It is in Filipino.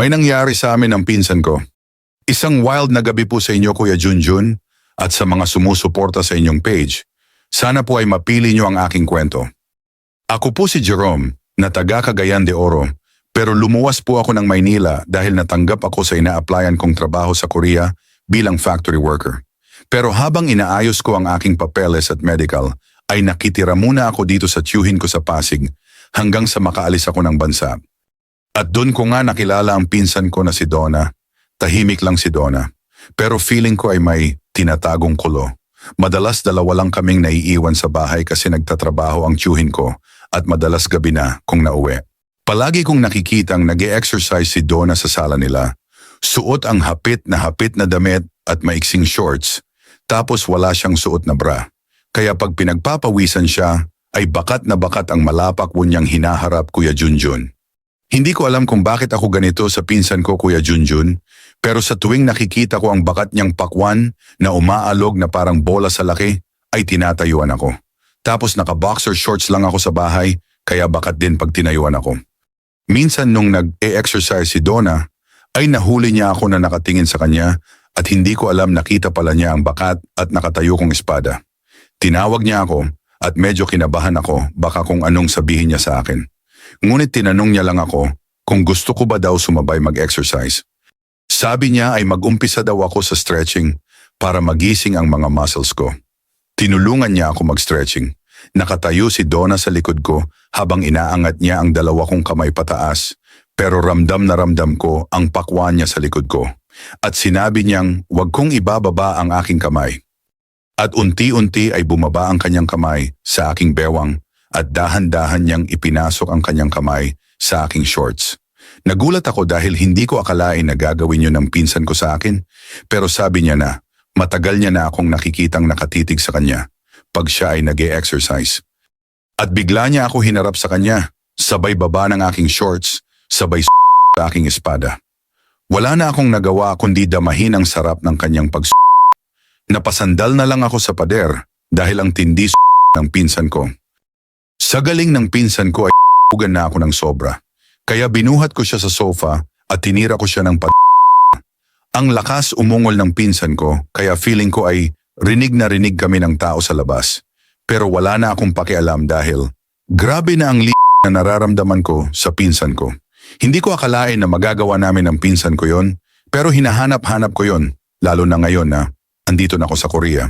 May nangyari sa amin ng pinsan ko. Isang wild na gabi po sa inyo, Kuya Junjun, at sa mga sumusuporta sa inyong page. Sana po ay mapili niyo ang aking kwento. Ako po si Jerome, na taga Cagayan de Oro, pero lumuwas po ako ng Maynila dahil natanggap ako sa ina-applyan kong trabaho sa Korea bilang factory worker. Pero habang inaayos ko ang aking papeles at medical, ay nakitira muna ako dito sa tiyuhin ko sa Pasig hanggang sa makaalis ako ng bansa. At doon ko nga nakilala ang pinsan ko na si Donna. Tahimik lang si Donna. Pero feeling ko ay may tinatagong kulo. Madalas dalawa lang kaming naiiwan sa bahay kasi nagtatrabaho ang tiyuhin ko at madalas gabi na kung nauwi. Palagi kong nakikitang nag-e-exercise si Donna sa sala nila. Suot ang hapit na damit at maiksing shorts, tapos wala siyang suot na bra. Kaya pag pinagpapawisan siya, ay bakat na bakat ang malapakwo niyang hinaharap, Kuya Junjun. Hindi ko alam kung bakit ako ganito sa pinsan ko, Kuya Junjun, pero sa tuwing nakikita ko ang bakat niyang pakwan na umaalog na parang bola sa laki, ay tinatayuan ako. Tapos naka-boxer shorts lang ako sa bahay, kaya bakat din pag tinayuan ako. Minsan nung nag-e-exercise si Donna, ay nahuli niya ako na nakatingin sa kanya at hindi ko alam nakita pala niya ang bakat at nakatayo kong espada. Tinawag niya ako at medyo kinabahan ako baka kung anong sabihin niya sa akin. Ngunit tinanong niya lang ako kung gusto ko ba daw sumabay mag-exercise. Sabi niya ay mag-umpisa daw ako sa stretching para magising ang mga muscles ko. Tinulungan niya ako mag-stretching. Nakatayo si Donna sa likod ko habang inaangat niya ang dalawa kong kamay pataas, pero ramdam na ramdam ko ang pakwan niya sa likod ko. At sinabi niyang wag kong ibababa ang aking kamay. At unti-unti ay bumaba ang kanyang kamay sa aking bewang at dahan-dahan niyang ipinasok ang kanyang kamay sa aking shorts. Nagulat ako dahil hindi ko akalain na gagawin yun ng pinsan ko sa akin, pero sabi niya na matagal niya na akong nakikitang nakatitig sa kanya pag siya ay nag-e-exercise. At bigla niya ako hinarap sa kanya, sabay baba ng aking shorts, sabay sa aking espada. Wala na akong nagawa kundi damahin ang sarap ng kanyang Napasandal na lang ako sa pader dahil ang tindi ng pinsan ko. Sa galing ng pinsan ko ay ugan na ako ng sobra. Kaya binuhat ko siya sa sofa at tinira ko siya ng Ang lakas umungol ng pinsan ko kaya feeling ko ay rinig na rinig kami ng tao sa labas. Pero wala na akong pakialam dahil grabe na ang na nararamdaman ko sa pinsan ko. Hindi ko akalain na magagawa namin ng pinsan ko yon, pero hinahanap-hanap ko yon, lalo na ngayon na andito na ako sa Korea.